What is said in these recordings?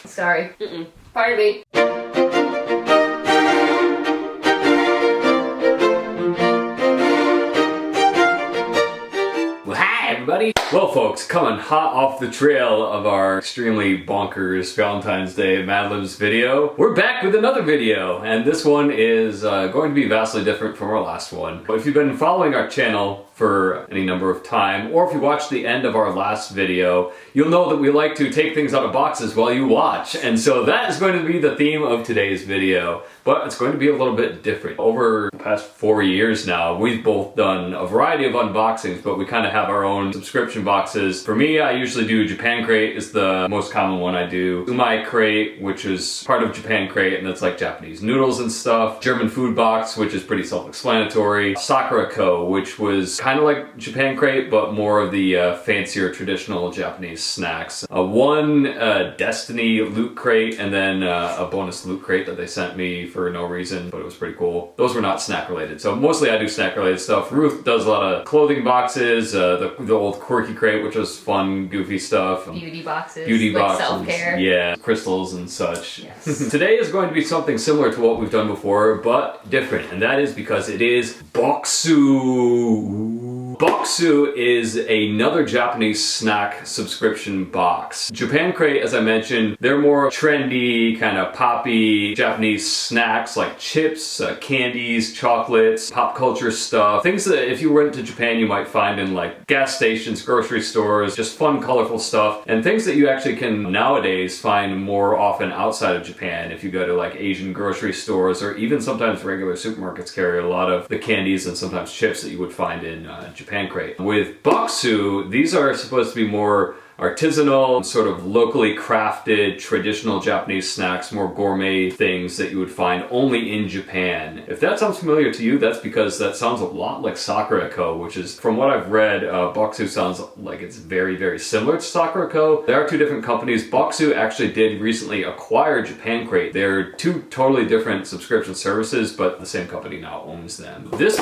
Sorry. Pardon me. Well, hi everybody! Well folks, coming hot off the trail of our extremely bonkers Valentine's Day Mad Libs video, we're back with another video, and this one is going to be vastly different from our last one. But if you've been following our channel for any number of time, or if you watched the end of our last video, you'll know that we like to take things out of boxes while you watch, and so that is going to be the theme of today's video. But it's going to be a little bit different. Over the past 4 years now, we've both done a variety of unboxings, but we kind of have our own subscription boxes. For me, I usually do Japan Crate is the most common one I do. Crate, which is part of Japan Crate, and that's like Japanese noodles and stuff. German Food Box, which is pretty self-explanatory. Sakuraco, which was kind of like Japan Crate, but more of the fancier traditional Japanese snacks. One Destiny Loot Crate, and then a bonus Loot Crate that they sent me for no reason, but it was pretty cool. Those were not snack related, so mostly I do snack related stuff. Ruth does a lot of clothing boxes, the old Quirky Crate, which was fun, goofy stuff. Beauty boxes, beauty like boxes, self-care. yeah, crystals and such. Yes. Today is going to be something similar to what we've done before, but different, and that is because it is Bokksu. Bokksu is another Japanese snack subscription box. Japan Crate, as I mentioned, they're more trendy, kind of poppy Japanese snacks like chips, candies, chocolates, pop culture stuff. Things that if you went to Japan you might find in like gas stations, grocery stores, just fun, colorful stuff. And things that you actually can nowadays find more often outside of Japan. If you go to like Asian grocery stores, or even sometimes regular supermarkets carry a lot of the candies and sometimes chips that you would find in Japan Crate. With Bokksu, these are supposed to be more artisanal, sort of locally crafted, traditional Japanese snacks, more gourmet things that you would find only in Japan. If that sounds familiar to you, that's because that sounds a lot like Sakuraco, which is, from what I've read, Bokksu sounds like it's very, very similar to Sakuraco. There are two different companies. Bokksu actually did recently acquire Japan Crate. They're two totally different subscription services, but the same company now owns them. This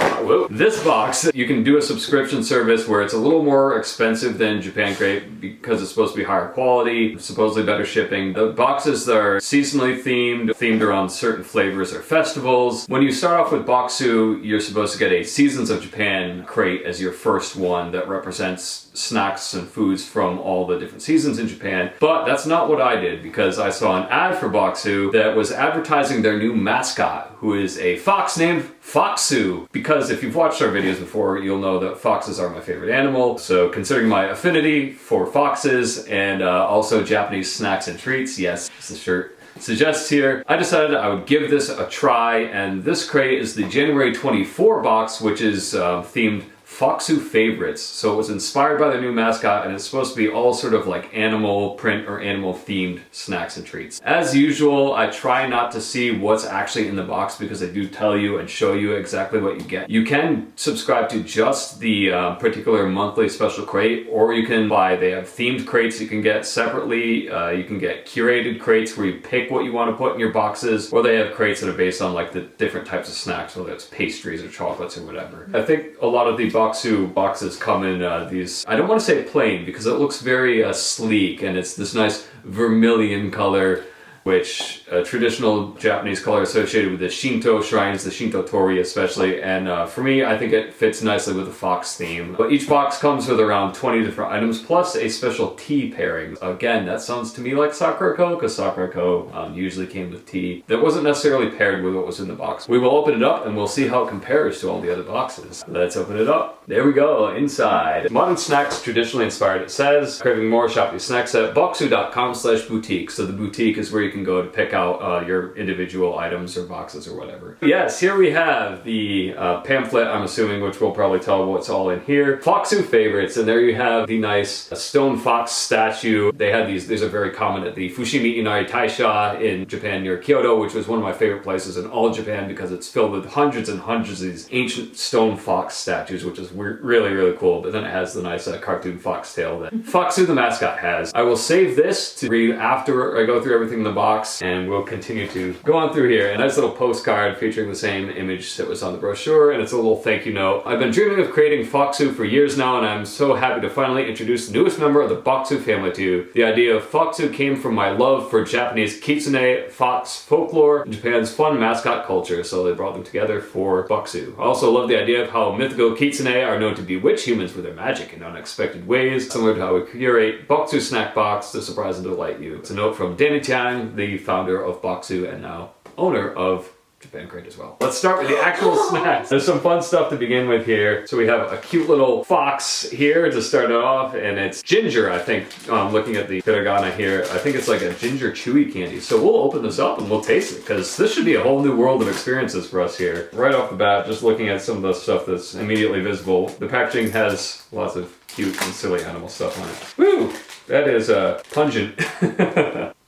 box, you can do a subscription service where it's a little more expensive than Japan Crate because it's supposed to be higher quality, supposedly better shipping. The boxes are seasonally themed around certain flavors or festivals. When you start off with Bokksu, you're supposed to get a Seasons of Japan crate as your first one that represents snacks and foods from all the different seasons in Japan. But that's not what I did, because I saw an ad for Bokksu that was advertising their new mascot, who is a fox named Fokksu. Because if you've watched our videos before, you'll know that foxes are my favorite animal. So considering my affinity for foxes and also Japanese snacks and treats, yes, as the shirt suggests here, I decided I would give this a try, and this crate is the January 24 box, which is themed Fokksu favorites. So it was inspired by their new mascot, and it's supposed to be all sort of like animal print or animal themed snacks and treats. As usual, I try not to see what's actually in the box because they do tell you and show you exactly what you get. You can subscribe to just the particular monthly special crate, or you can buy, they have themed crates you can get separately. You can get curated crates where you pick what you want to put in your boxes, or they have crates that are based on like the different types of snacks, whether it's pastries or chocolates or whatever. I think a lot of the Bokksu boxes come in these, I don't want to say plain because it looks very sleek, and it's this nice vermilion color, which a traditional Japanese color associated with the Shinto shrines, the Shinto Tori especially, and for me I think it fits nicely with the fox theme. But each box comes with around 20 different items plus a special tea pairing. Again, that sounds to me like Sakuraco, because Sakuraco usually came with tea that wasn't necessarily paired with what was in the box. We will open it up and we'll see how it compares to all the other boxes. Let's open it up. There we go, inside. Modern snacks, traditionally inspired, it says. Craving more, shop your snack set. Bokksu.com/boutique. So the boutique is where you can go to pick out your individual items or boxes or whatever. Yes, here we have the pamphlet, I'm assuming, which will probably tell what's all in here. Fokksu favorites, and there you have the nice stone fox statue. They had these are very common at the Fushimi Inari Taisha in Japan near Kyoto, which was one of my favorite places in all of Japan because it's filled with hundreds and hundreds of these ancient stone fox statues, which is really, really cool. But then it has the nice cartoon foxtail that Fokksu the mascot has. I will save this to read after I go through everything in the box, and we'll continue to go on through here. A nice little postcard featuring the same image that was on the brochure, and it's a little thank you note. I've been dreaming of creating Fokksu for years now, and I'm so happy to finally introduce the newest member of the Bokksu family to you. The idea of Fokksu came from my love for Japanese kitsune, fox folklore, and Japan's fun mascot culture, so they brought them together for Bokksu. I also love the idea of how mythical kitsune are known to bewitch humans with their magic in unexpected ways, similar to how we curate Bokksu snack box to surprise and delight you. It's a note from Danny Tiang, the founder of Bokksu and now owner of Japan Crate as well. Let's start with the actual snacks. There's some fun stuff to begin with here. So we have a cute little fox here to start it off, and it's ginger, I think. Looking at the hiragana here, I think it's like a ginger chewy candy. So we'll open this up and we'll taste it, because this should be a whole new world of experiences for us here. Right off the bat, just looking at some of the stuff that's immediately visible, the packaging has lots of cute and silly animal stuff on it. Woo! That is pungent.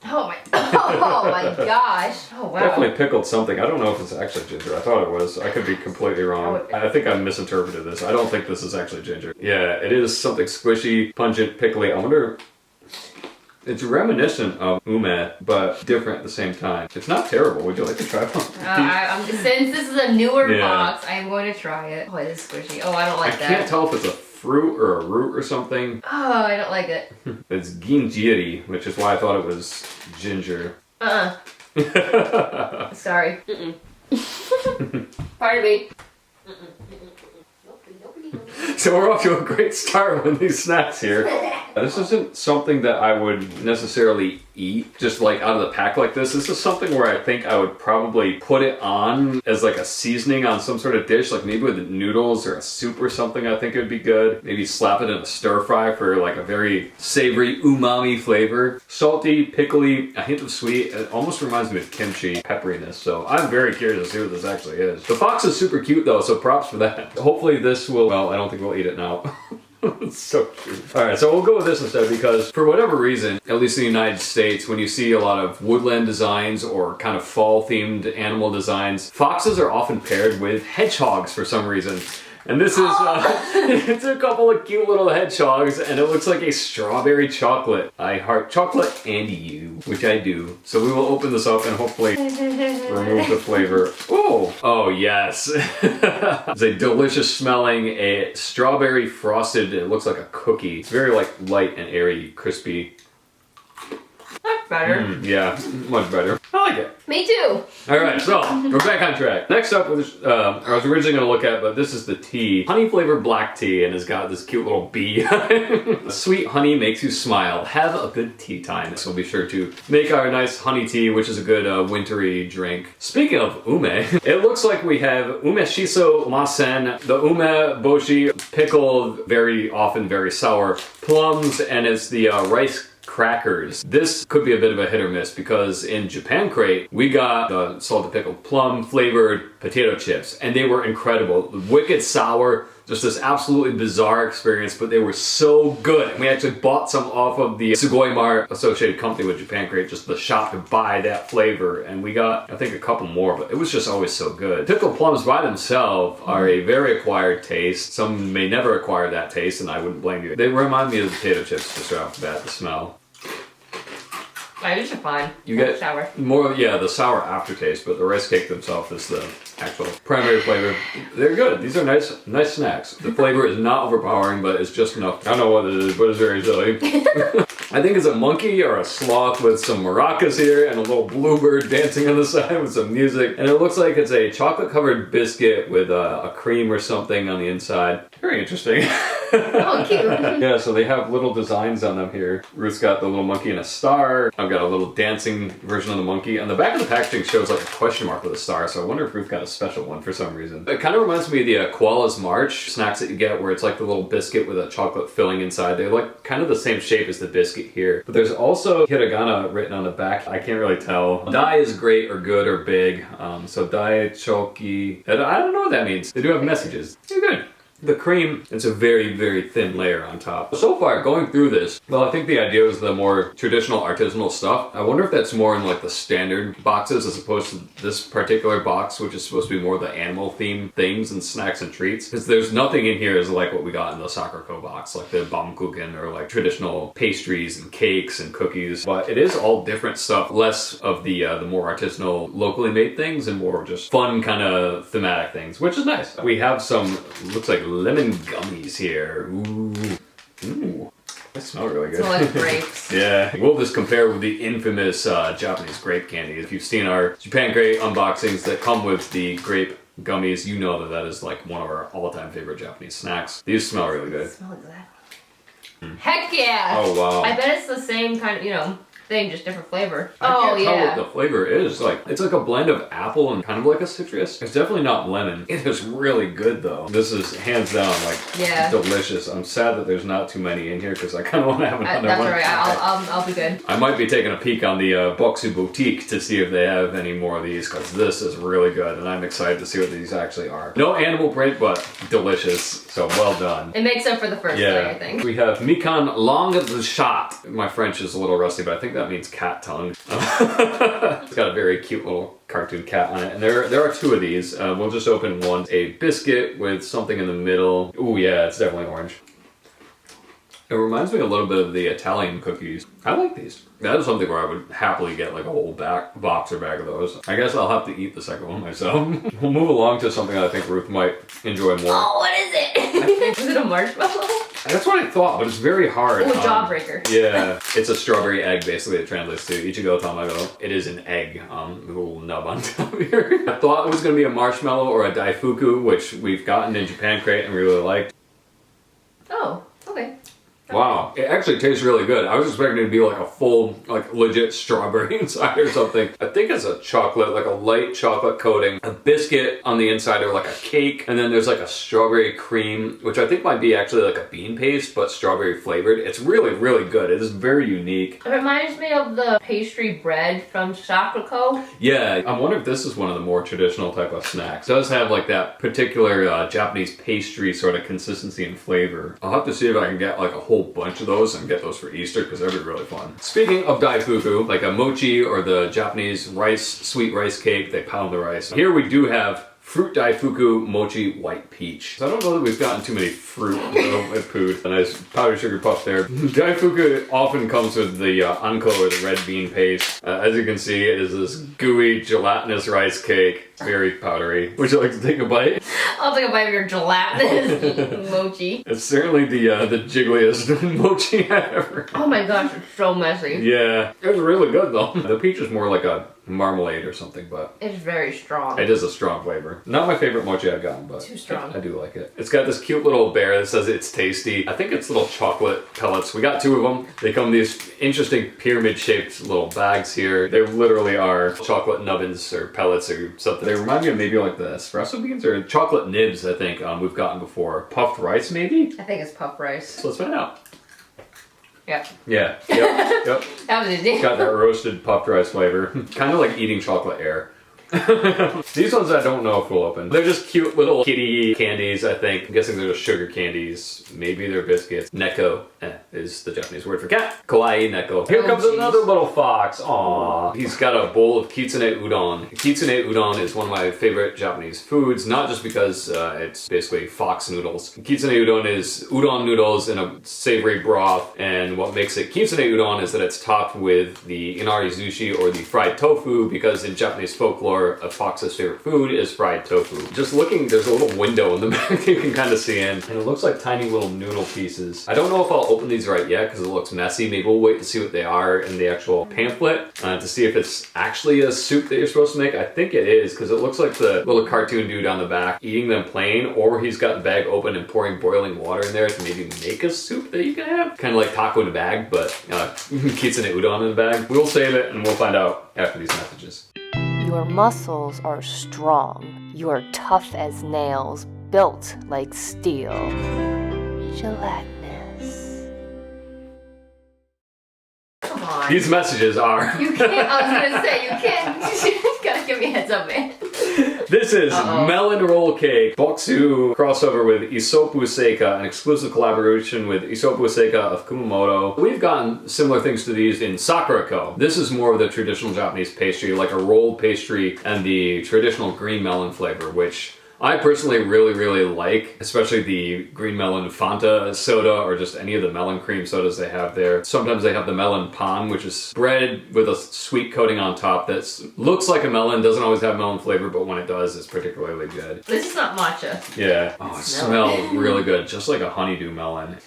Oh my gosh. Oh wow. Definitely pickled something. I don't know if it's actually ginger. I thought it was. I could be completely wrong. I think I misinterpreted this. I don't think this is actually ginger. Yeah, it is something squishy, pungent, pickly. I wonder... It's reminiscent of ume, but different at the same time. It's not terrible. Would you like to try one? Since this is a newer box, I am going to try it. Oh, it is squishy. Oh, I don't like that. I can't tell if it's a fruit or a root or something. Oh, I don't like it. It's ginjiri, which is why I thought it was ginger. Sorry. Pardon me. So we're off to a great start with these snacks here. This isn't something that I would necessarily eat just like out of the pack like this. This is something where I think I would probably put it on as like a seasoning on some sort of dish, like maybe with noodles or a soup or something. I think it would be good. Maybe slap it in a stir fry for like a very savory umami flavor. Salty, pickly, a hint of sweet. It almost reminds me of kimchi pepperiness. So I'm very curious to see what this actually is. The fox is super cute though, so props for that. Hopefully this will, well, I don't think we'll eat it now. It's so cute. Alright, so we'll go with this instead, because for whatever reason, at least in the United States, when you see a lot of woodland designs or kind of fall themed animal designs, foxes are often paired with hedgehogs for some reason. And this is, it's a couple of cute little hedgehogs, and it looks like a strawberry chocolate. I heart chocolate and you, which I do. So we will open this up and hopefully remove the flavor. Oh yes. It's a delicious smelling, a strawberry frosted, it looks like a cookie. It's very like light and airy, crispy. That's better. Yeah, much better. I like it. Me too. Alright, so we're back on track. Next up, I was originally going to look at, but this is the tea. Honey flavored black tea, and it's got this cute little bee. Sweet honey makes you smile. Have a good tea time. So be sure to make our nice honey tea, which is a good wintry drink. Speaking of ume, it looks like we have ume shiso masen, the ume boshi, pickled, very often very sour, plums, and it's the rice crackers. This could be a bit of a hit or miss, because in Japan Crate we got the salted pickled plum flavored potato chips, and they were incredible. Wicked sour, just this absolutely bizarre experience, but they were so good. And we actually bought some off of the Sugoi Mart associated company with Japan Crate, just the shop to buy that flavor, and we got I think a couple more, but it was just always so good. Pickled plums by themselves are a very acquired taste. Some may never acquire that taste, and I wouldn't blame you. They remind me of the potato chips just right off the bat, the smell. I just fine. You get sour. More, yeah, the sour aftertaste, but the rice cake themselves is the actual primary flavor. They're good. These are nice snacks. The flavor is not overpowering, but it's just enough. I don't know what it is, but it's very silly. I think it's a monkey or a sloth with some maracas here and a little bluebird dancing on the side with some music. And it looks like it's a chocolate-covered biscuit with a cream or something on the inside. Very interesting. Oh, cute. Yeah, so they have little designs on them here. Ruth's got the little monkey and a star. I've got a little dancing version of the monkey. On the back of the packaging shows like a question mark with a star, so I wonder if Ruth got a special one for some reason. It kind of reminds me of the Koala's March snacks that you get, where it's like the little biscuit with a chocolate filling inside. They're like kind of the same shape as the biscuit here. But there's also hiragana written on the back. I can't really tell. Dai is great or good or big. So dai choki. I don't know what that means. They do have messages. They're good. The cream, it's a very, very thin layer on top. So far, going through this, well, I think the idea is the more traditional artisanal stuff. I wonder if that's more in like the standard boxes as opposed to this particular box, which is supposed to be more the animal themed things and snacks and treats. Because there's nothing in here is like what we got in the Sakuraco box, like the Baumkuchen or like traditional pastries and cakes and cookies. But it is all different stuff, less of the more artisanal, locally made things and more just fun kind of thematic things, which is nice. We have some, looks like lemon gummies here. Ooh. Ooh. They smell really good. Smell like grapes. Yeah. We'll just compare with the infamous Japanese grape candy. If you've seen our Japan Crate unboxings that come with the grape gummies, you know that that is like one of our all-time favorite Japanese snacks. These smell really good. They smell exactly. Heck yeah! Oh wow. I bet it's the same kind of, you know, thing, just different flavor. I can't tell what the flavor is. Like, it's like a blend of apple and kind of like a citrus. It's definitely not lemon. It is really good though. This is hands down like delicious. I'm sad that there's not too many in here because I kind of want to have another one. That's alright. I'll be good. I might be taking a peek on the Bokksu boutique to see if they have any more of these because this is really good and I'm excited to see what these actually are. No animal print, but delicious. So well done. It makes up for the first thing, I think. We have Mikan Long the Shot. My French is a little rusty, but I think that means cat tongue. It's got a very cute little cartoon cat on it. And there are two of these. We'll just open one. A biscuit with something in the middle. Ooh, yeah, it's definitely orange. It reminds me a little bit of the Italian cookies. I like these. That is something where I would happily get like a whole box or bag of those. I guess I'll have to eat the second one myself. We'll move along to something I think Ruth might enjoy more. Oh, what is it? Is it a marshmallow? That's what I thought, but it's very hard. Oh, jawbreaker. Yeah, it's a strawberry egg, basically, it translates to Ichigo Tamago. It is an egg, a little nub on top here. I thought it was going to be a marshmallow or a daifuku, which we've gotten in Japan Crate and we really liked. Oh, okay. Wow, it actually tastes really good. I was expecting it to be like a full, like legit strawberry inside or something. I think it's a chocolate, like a light chocolate coating, a biscuit on the inside or like a cake, and then there's like a strawberry cream, which I think might be actually like a bean paste, but strawberry flavored. It's really, really good. It is very unique. It reminds me of the pastry bread from Sakuraco. Yeah, I wonder if this is one of the more traditional type of snacks. It does have like that particular Japanese pastry sort of consistency and flavor. I'll have to see if I can get like a whole bunch of those and get those for Easter because that'd be really fun. Speaking of daifuku, like a mochi or the Japanese sweet rice cake, they pound the rice. Here we do have fruit daifuku mochi white peach. So I don't know that we've gotten too many fruit food. A nice powdered sugar puff there. Daifuku often comes with the anko or the red bean paste. As you can see, it is this gooey gelatinous rice cake. Very powdery. Would you like to take a bite? I'll take a bite of your gelatinous mochi. It's certainly the jiggliest mochi I've ever. Oh my gosh, it's so messy. Yeah, it's really good though. The peach is more like a marmalade or something, but it's very strong. It is a strong flavor. Not my favorite mochi I've gotten, but too strong. I do like it. It's got this cute little bear that says it's tasty. I think it's little chocolate pellets. We got two of them. They come in these interesting pyramid-shaped little bags here. They literally are chocolate nubbins or pellets or something. They remind me of maybe like the espresso beans or chocolate nibs, I think we've gotten before. Puffed rice, maybe? I think it's puffed rice. So let's find out. Yep. Yeah. Yep. That was easy. It's got that roasted puffed rice flavor. Kind of like eating chocolate air. These ones I don't know if we'll open. They're just cute little kitty candies, I think. I'm guessing they're just sugar candies. Maybe they're biscuits. Neko is the Japanese word for cat. Kawaii neko. Here comes another little fox. Aww. He's got a bowl of kitsune udon. Kitsune udon is one of my favorite Japanese foods, not just because it's basically fox noodles. Kitsune udon is udon noodles in a savory broth, and what makes it kitsune udon is that it's topped with the inari zushi or the fried tofu, because in Japanese folklore, a fox's favorite food is fried tofu. Just looking, there's a little window in the back you can kind of see in, and it looks like tiny little noodle pieces. I don't know if I'll open these right yet because it looks messy. Maybe we'll wait to see what they are in the actual pamphlet to see if it's actually a soup that you're supposed to make. I think it is, because it looks like the little cartoon dude on the back eating them plain, or he's got the bag open and pouring boiling water in there to maybe make a soup that you can have. Kind of like taco in a bag, but kitsune udon in a bag. We'll save it and we'll find out after these messages. Your muscles are strong. You are tough as nails, built like steel. Gelatinous. Come on. These messages are. You can't, I was gonna say, you can't. You gotta give me a heads up, man. This is melon roll cake. Bokksu crossover with Isopu Seika, an exclusive collaboration with Isopu Seika of Kumamoto. We've gotten similar things to these in Sakuraco. This is more of the traditional Japanese pastry, like a rolled pastry and the traditional green melon flavor, which I personally really like, especially the green melon Fanta soda or just any of the melon cream sodas they have there. Sometimes they have the melon pan, which is bread with a sweet coating on top that looks like a melon, doesn't always have melon flavor, but when it does, it's particularly good. This is not matcha. Yeah. Oh, it smells really good, just like a honeydew melon.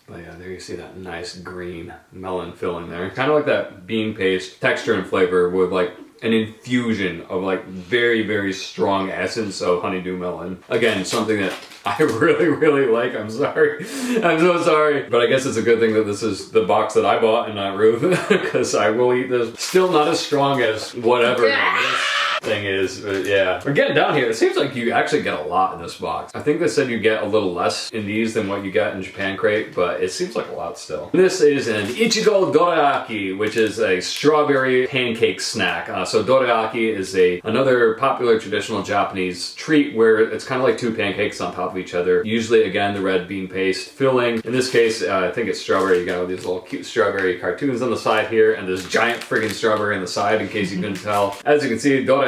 But yeah, there you see that nice green melon filling there. Kind of like that bean paste texture and flavor with like an infusion of like very strong essence of honeydew melon. Again, something that I really like. I'm sorry. I'm so sorry. But I guess it's a good thing that this is the box that I bought and not Ruth, because I will eat this. Still not as strong as whatever this thing is, but yeah. We're getting down here. It seems like you actually get a lot in this box. I think they said you get a little less in these than what you got in Japan Crate, but it seems like a lot still. This is an Ichigo dorayaki, which is a strawberry pancake snack. So dorayaki is another popular traditional Japanese treat where it's kind of like two pancakes on top of each other. Usually, again, the red bean paste filling. In this case, I think it's strawberry. You got these little cute strawberry cartoons on the side here, and this giant friggin' strawberry on the side, in case you couldn't tell. As you can see, dorayaki,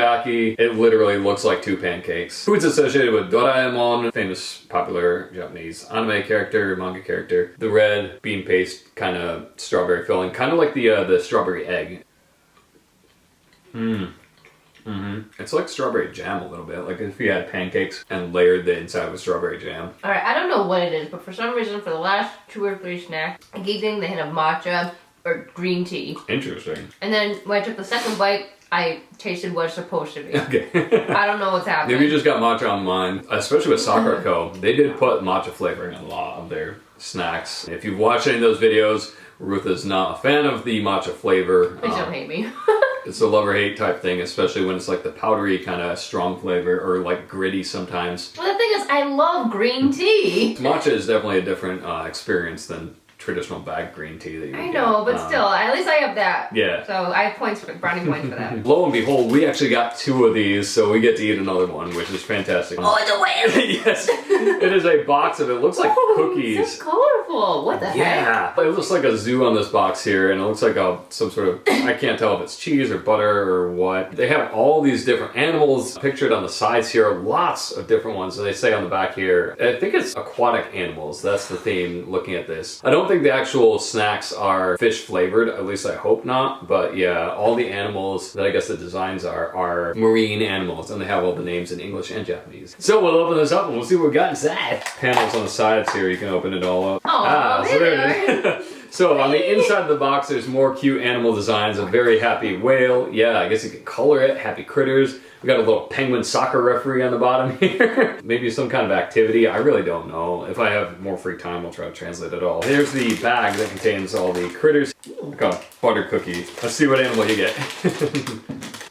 it literally looks like two pancakes. Food's associated with Doraemon, famous popular Japanese anime character, manga character. The red bean paste kind of strawberry filling, kind of like the strawberry egg. It's like strawberry jam a little bit, like if you had pancakes and layered the inside with strawberry jam. Alright, I don't know what it is, but for some reason for the last 2 or 3 snacks, I keep getting the hint of matcha or green tea. Interesting. And then when I took the second bite, I tasted what it's supposed to be. Okay. I don't know what's happening. Maybe you just got matcha on mine, especially with Sakuraco. They did put matcha flavoring in a lot of their snacks. If you've watched any of those videos, Ruth is not a fan of the matcha flavor. Please don't hate me. It's a love or hate type thing, especially when it's like the powdery kind of strong flavor or like gritty sometimes. Well, the thing is, I love green tea. Matcha is definitely a different experience than traditional bag green tea that you would I know, get. but still, at least I have that. Yeah. So I have points for brownie points for that. Lo and behold, we actually got 2 of these, so we get to eat another one, which is fantastic. Oh, it's a whale! Yes, it is a box of it. Looks like cookies. It's so colorful. What the heck? Yeah, it looks like a zoo on this box here, and it looks like some sort of, I can't tell if it's cheese or butter or what. They have all these different animals pictured on the sides here, lots of different ones, and they say on the back here, I think it's aquatic animals. That's the theme looking at this. I don't think the actual snacks are fish flavored, at least I hope not, but yeah, all the animals that I guess the designs are marine animals, and they have all the names in English and Japanese. So we'll open this up and we'll see what we got inside. Panels on the sides here, you can open it all up. Oh, so there it is. So on the inside of the box, there's more cute animal designs. A very happy whale. Yeah, I guess you can color it. Happy critters. We got a little penguin soccer referee on the bottom here. Maybe some kind of activity. I really don't know. If I have more free time, I'll try to translate it all. Here's the bag that contains all the critters. Like a butter cookie. Let's see what animal you get.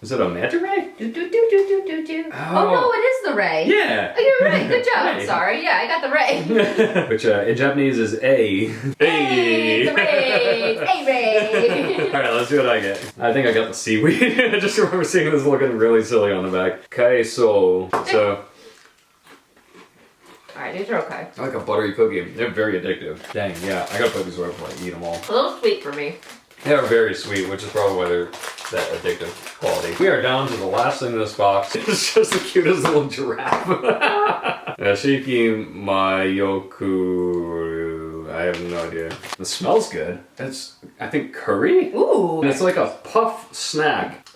Is it a manta ray? Oh no, it is the ray. Yeah. Oh, you're right. Good job. Ray. Sorry. Yeah, I got the ray. Which in Japanese is A. Hey, the ray. Hey, ray. Alright, let's see what I get. I think I got the seaweed. I just remember seeing this looking really silly on the back. Kaiso. So. Alright, these are okay. I like a buttery cookie. They're very addictive. Dang, yeah. I gotta put these away before I eat them all. A little sweet for me. They're very sweet, which is probably why they're that addictive quality. We are down to the last thing in this box. It's just the cutest little giraffe. Shiki Mayoku. I have no idea. It smells good. It's, I think, curry? Ooh. And it's like a puff snack.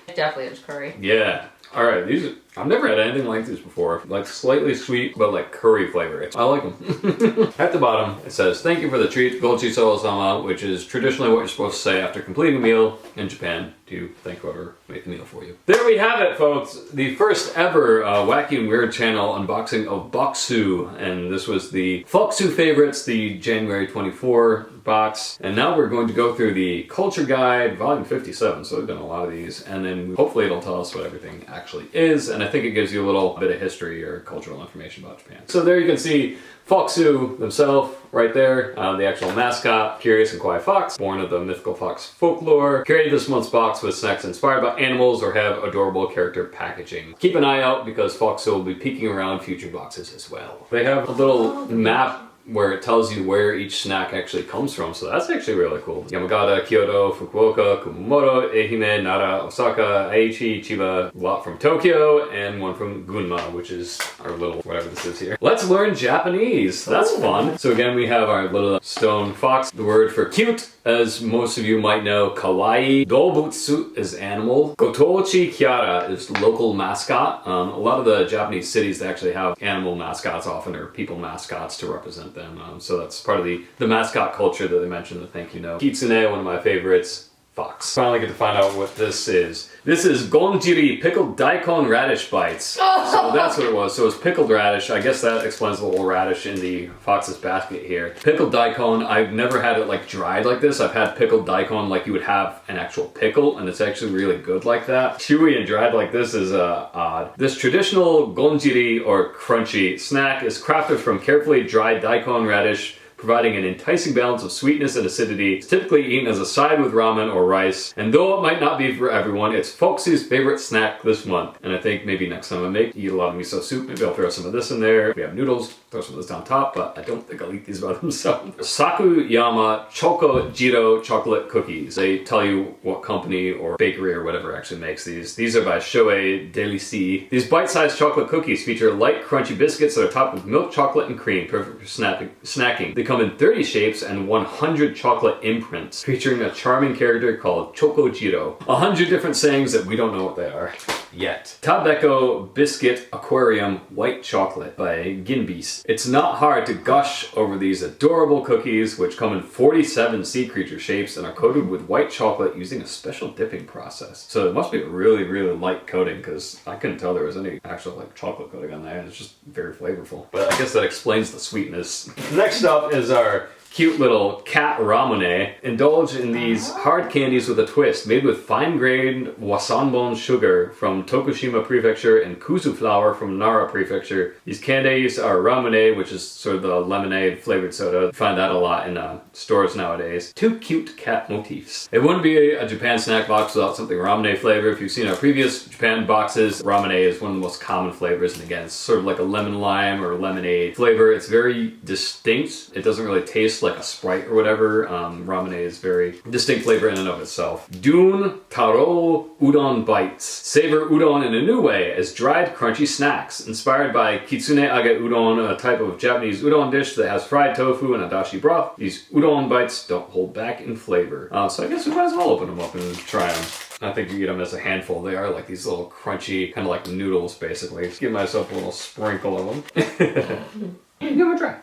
It definitely is curry. Yeah. Alright, these are, I've never had anything like these before. Like slightly sweet, but like curry flavor. I like them. At the bottom, it says, "Thank you for the treat, Gochi Soro-sama," which is traditionally what you're supposed to say after completing a meal in Japan to thank whoever made the meal for you. There we have it, folks. The first ever Wacky and Weird channel unboxing of Bokksu. And this was the Fokksu favorites, the January 24 box. And now we're going to go through the Culture Guide, volume 57. So we've done a lot of these. And then hopefully it'll tell us what everything actually is. And I think it gives you a little bit of history or cultural information about Japan. So there you can see Fokksu themselves right there, the actual mascot, Curious and Quiet Fox, born of the mythical fox folklore. Created this month's box with snacks inspired by animals or have adorable character packaging. Keep an eye out because Fokksu will be peeking around future boxes as well. They have a little map where it tells you where each snack actually comes from, so that's actually really cool. Yamagata, Kyoto, Fukuoka, Kumamoto, Ehime, Nara, Osaka, Aichi, Chiba, a lot from Tokyo, and one from Gunma, which is our little whatever this is here. Let's learn Japanese. That's fun. So again, we have our little stone fox. The word for cute, as most of you might know, kawaii. Dobutsu is animal. Gotochi Kyara is local mascot. A lot of the Japanese cities that actually have animal mascots often are people mascots to represent them. So that's part of the mascot culture that they mentioned in the thank you note. Kitsune, one of my favorites. Fox. Finally get to find out what this is. This is gonjiri, pickled daikon radish bites. So that's what it was. So it's pickled radish. I guess that explains the little radish in the fox's basket here. Pickled daikon, I've never had it like dried like this. I've had pickled daikon like you would have an actual pickle, and it's actually really good like that. Chewy and dried like this is odd. This traditional gonjiri or crunchy snack is crafted from carefully dried daikon radish, providing an enticing balance of sweetness and acidity. It's typically eaten as a side with ramen or rice, and though it might not be for everyone, it's Fokksu's favorite snack this month. And I think maybe next time I eat a lot of miso soup, maybe I'll throw some of this in there. We have noodles, throw some of this on top, but I don't think I'll eat these by themselves. Sakuyama Choco Jiro chocolate cookies. They tell you what company or bakery or whatever actually makes these. These are by Shoei Delici. These bite-sized chocolate cookies feature light, crunchy biscuits that are topped with milk chocolate and cream, perfect for snacking. They come in 30 shapes and 100 chocolate imprints, featuring a charming character called Choco Jiro. 100 different sayings that we don't know what they are yet. Tabeko Biscuit Aquarium White Chocolate by Ginbis. It's not hard to gush over these adorable cookies, which come in 47 sea creature shapes and are coated with white chocolate using a special dipping process. So it must be a really, really light coating, because I couldn't tell there was any actual like chocolate coating on there. It's just very flavorful. But I guess that explains the sweetness. Next up is our cute little cat ramune. Indulge in these hard candies with a twist, made with fine-grained wasanbon sugar from Tokushima Prefecture and kuzu flour from Nara Prefecture. These candies are ramune, which is sort of the lemonade flavored soda. You find that a lot in stores nowadays. Two cute cat motifs. It wouldn't be a Japan snack box without something ramune flavor. If you've seen our previous Japan boxes, ramune is one of the most common flavors, and again, it's sort of like a lemon lime or lemonade flavor. It's very distinct. It doesn't really taste like a Sprite or whatever. Ramune is very distinct flavor in and of itself. Dun Taro Udon Bites. Savor udon in a new way as dried crunchy snacks. Inspired by Kitsune Age Udon, a type of Japanese udon dish that has fried tofu and a dashi broth. These udon bites don't hold back in flavor. So I guess we might as well open them up and try them. I think you eat them as a handful. They are like these little crunchy, kind of like noodles basically. Just give myself a little sprinkle of them. Give them a try.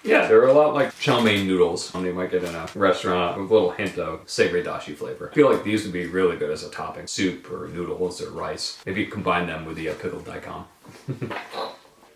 Yeah, they're a lot like chow mein noodles you might get in a restaurant with a little hint of savory dashi flavor. I feel like these would be really good as a topping. Soup or noodles or rice. Maybe combine them with the pickled daikon.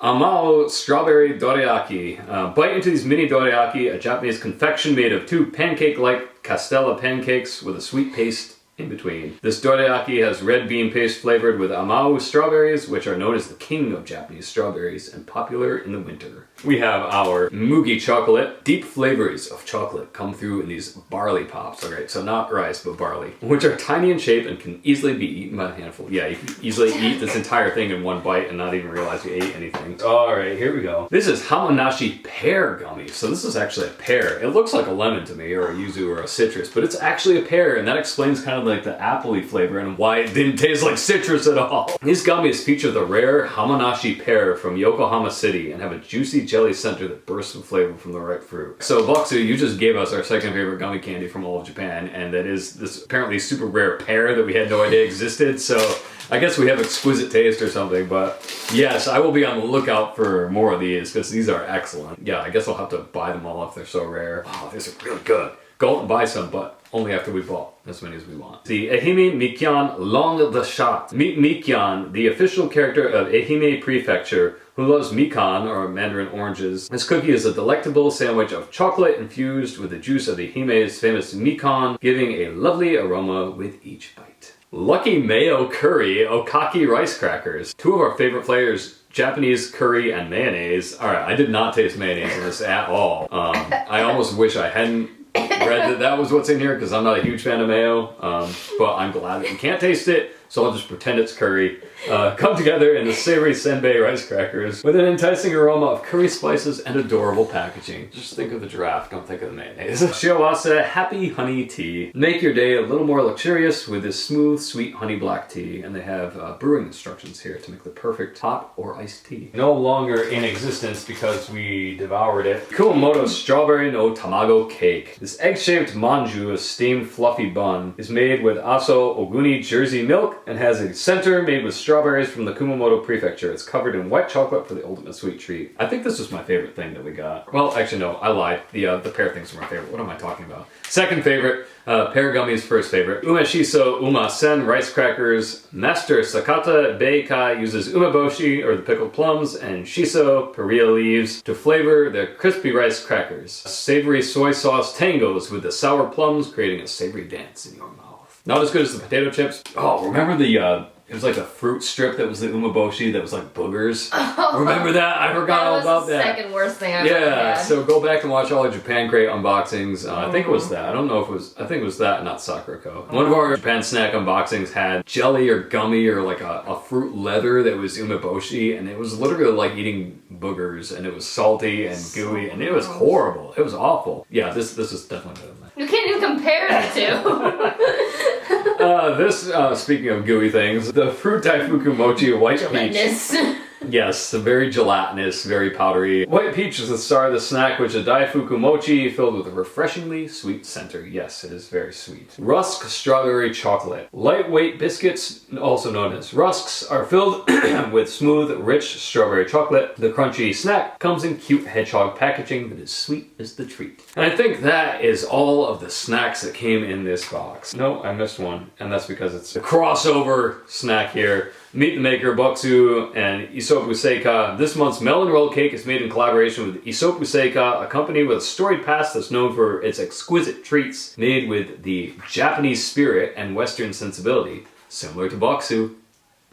Amao Strawberry Dorayaki. Bite into these mini dorayaki, a Japanese confection made of two pancake-like castella pancakes with a sweet paste in between. This dorayaki has red bean paste flavored with Amao strawberries, which are known as the king of Japanese strawberries and popular in the winter. We have our Mugi chocolate. Deep flavors of chocolate come through in these barley pops. Okay, so not rice, but barley, which are tiny in shape and can easily be eaten by a handful. Yeah, you can easily eat this entire thing in one bite and not even realize you ate anything. All right, here we go. This is Hamanashi pear gummy. So this is actually a pear. It looks like a lemon to me, or a yuzu, or a citrus, but it's actually a pear, and that explains kind of like the appley flavor and why it didn't taste like citrus at all. These gummies feature the rare Hamanashi pear from Yokohama City and have a juicy jelly center that bursts with flavor from the ripe fruit. So Bokksu, you just gave us our second favorite gummy candy from all of Japan, and that is this apparently super rare pear that we had no idea existed. So I guess we have exquisite taste or something, but yes, I will be on the lookout for more of these because these are excellent. Yeah, I guess I'll have to buy them all if they're so rare. Wow, these are really good. Go out and buy some, but only after we bought as many as we want. The Ehime Mikyan Long the Shot. Meet Mikyan, the official character of Ehime Prefecture, who loves mikan, or mandarin oranges. This cookie is a delectable sandwich of chocolate infused with the juice of the Ehime's famous mikan, giving a lovely aroma with each bite. Lucky Mayo Curry Okaki Rice Crackers. Two of our favorite flavors, Japanese curry and mayonnaise. Alright, I did not taste mayonnaise in this at all. I almost wish I hadn't read that was what's in here because I'm not a huge fan of mayo. But I'm glad that you can't taste it, so I'll just pretend it's curry. Come together in the savory senbei rice crackers with an enticing aroma of curry spices and adorable packaging. Just think of the giraffe, don't think of the mayonnaise. Shiawase Happy Honey Tea. Make your day a little more luxurious with this smooth, sweet honey black tea. And they have brewing instructions here to make the perfect hot or iced tea. No longer in existence because we devoured it. Kumamoto Strawberry no Tamago Cake. This egg-shaped manju, a steamed fluffy bun, is made with aso oguni Jersey milk and has a center made with strawberries from the Kumamoto prefecture. It's covered in white chocolate for the ultimate sweet treat. I think this was my favorite thing that we got. Well, actually no, I lied. The pear things were my favorite. What am I talking about? Second favorite, pear gummies first favorite. Umeshiso Umasen rice crackers. Master Sakata Beikai uses umeboshi, or the pickled plums, and shiso, paria leaves, to flavor the crispy rice crackers. Savory soy sauce tangos with the sour plums, creating a savory dance in your mouth. Not as good as the potato chips. Oh, remember the it was like a fruit strip that was the umeboshi that was like boogers. Oh, remember that? I forgot all about that. That was the second worst thing I've ever had. So go back and watch all the Japan Crate unboxings. I think it was that. I don't know if it was, I think it was that, not Sakuraco. One of our Japan snack unboxings had jelly or gummy or like a fruit leather that was umeboshi, and it was literally like eating boogers, and it was salty and gooey, and it was horrible. It was awful. Yeah, this is definitely better than that. You can't even compare the two. Speaking of gooey things, the fruit daifuku mochi white Gelatinous. peach. Yes, very gelatinous, very powdery. White peach is the star of the snack, which is a daifuku mochi filled with a refreshingly sweet center. Yes, it is very sweet. Rusk strawberry chocolate. Lightweight biscuits, also known as rusks, are filled with smooth, rich strawberry chocolate. The crunchy snack comes in cute hedgehog packaging that is sweet as the treat. And I think that is all of the snacks that came in this box. No, I missed one, and that's because it's a crossover snack here. Meet the maker, Bokksu, and Isopu Seika. This month's melon roll cake is made in collaboration with Isopu Seika, a company with a storied past that's known for its exquisite treats made with the Japanese spirit and Western sensibility, similar to Bokksu.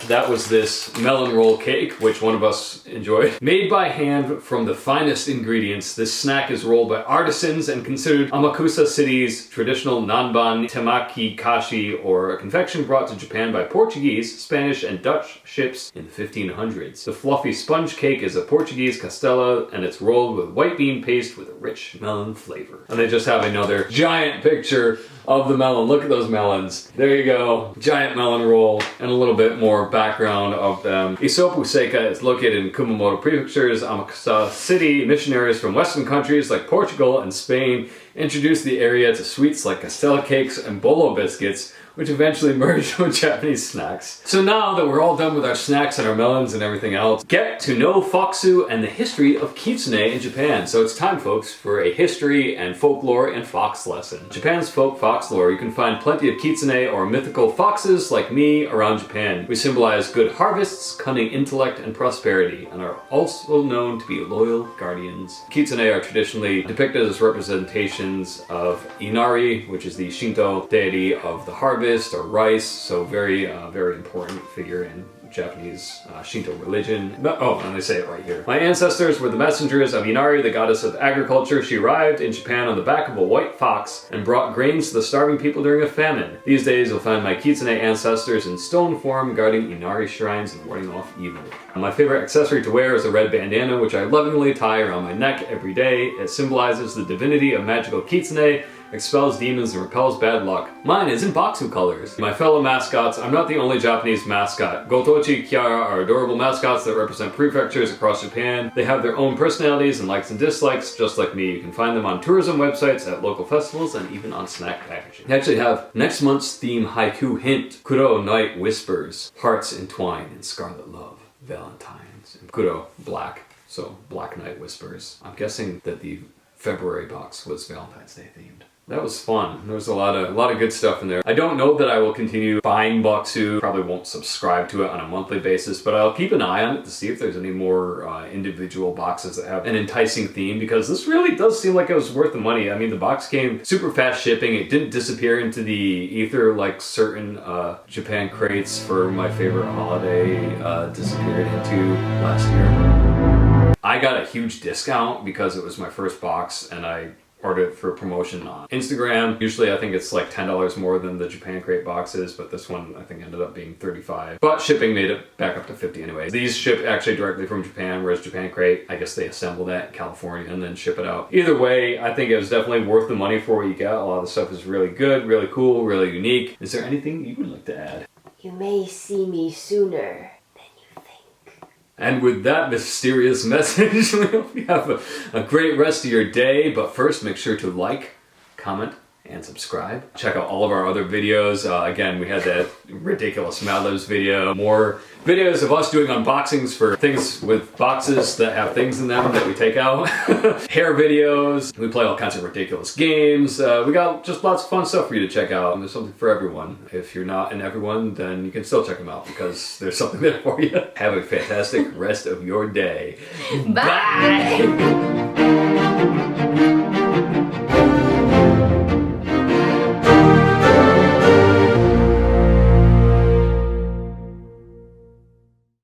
That was this melon roll cake, which one of us enjoyed. Made by hand from the finest ingredients, this snack is rolled by artisans and considered Amakusa City's traditional nanban temaki kashi, or a confection brought to Japan by Portuguese, Spanish, and Dutch ships in the 1500s. The fluffy sponge cake is a Portuguese castella, and it's rolled with white bean paste with a rich melon flavor. And they just have another giant picture of the melon. Look at those melons. There you go. Giant melon roll, and a little bit more background of them. Isopu Seika is located in Kumamoto Prefecture's Amakusa City. Missionaries from Western countries like Portugal and Spain introduced the area to sweets like castella cakes and bolo biscuits, which eventually merged with Japanese snacks. So now that we're all done with our snacks and our melons and everything else, get to know Fokksu and the history of kitsune in Japan. So it's time, folks, for a history and folklore and fox lesson. Japan's folk fox lore, you can find plenty of kitsune or mythical foxes like me around Japan. We symbolize good harvests, cunning intellect, and prosperity, and are also known to be loyal guardians. Kitsune are traditionally depicted as representations of Inari, which is the Shinto deity of the harvest or rice, so very important figure in Japanese Shinto religion. Oh, and they say it right here. My ancestors were the messengers of Inari, the goddess of agriculture. She arrived in Japan on the back of a white fox and brought grains to the starving people during a famine. These days you'll find my kitsune ancestors in stone form guarding Inari shrines and warding off evil. My favorite accessory to wear is a red bandana, which I lovingly tie around my neck every day. It symbolizes the divinity of magical kitsune, expels demons, and repels bad luck. Mine is in Bokksu colors. My fellow mascots, I'm not the only Japanese mascot. Gotochi Kiara are adorable mascots that represent prefectures across Japan. They have their own personalities and likes and dislikes, just like me. You can find them on tourism websites, at local festivals, and even on snack packaging. I actually have next month's theme haiku hint. Kuro Night Whispers. Hearts entwined in scarlet love. Valentines. And Kuro, black. So, Black Night Whispers. I'm guessing that the February box was Valentine's Day themed. That was fun. There was a lot of good stuff in there. I don't know that I will continue buying Bokksu. Probably won't subscribe to it on a monthly basis, but I'll keep an eye on it to see if there's any more individual boxes that have an enticing theme, because this really does seem like it was worth the money. I mean, the box came super fast shipping. It didn't disappear into the ether like certain Japan crates for my favorite holiday disappeared into last year. I got a huge discount because it was my first box, and I ordered it for promotion on Instagram. Usually I think it's like $10 more than the Japan Crate boxes, but this one I think ended up being $35. But shipping made it back up to $50 anyway. These ship actually directly from Japan, whereas Japan Crate, I guess they assemble that in California and then ship it out. Either way, I think it was definitely worth the money for what you got. A lot of the stuff is really good, really cool, really unique. Is there anything you would like to add? You may see me sooner. And with that mysterious message, we hope you have a great rest of your day. But first, make sure to like, comment, and subscribe. Check out all of our other videos. Again, we had that ridiculous Madlibs video. More videos of us doing unboxings for things with boxes that have things in them that we take out. Hair videos. We play all kinds of ridiculous games. We got just lots of fun stuff for you to check out. And there's something for everyone. If you're not in everyone, then you can still check them out because there's something there for you. Have a fantastic rest of your day. Bye.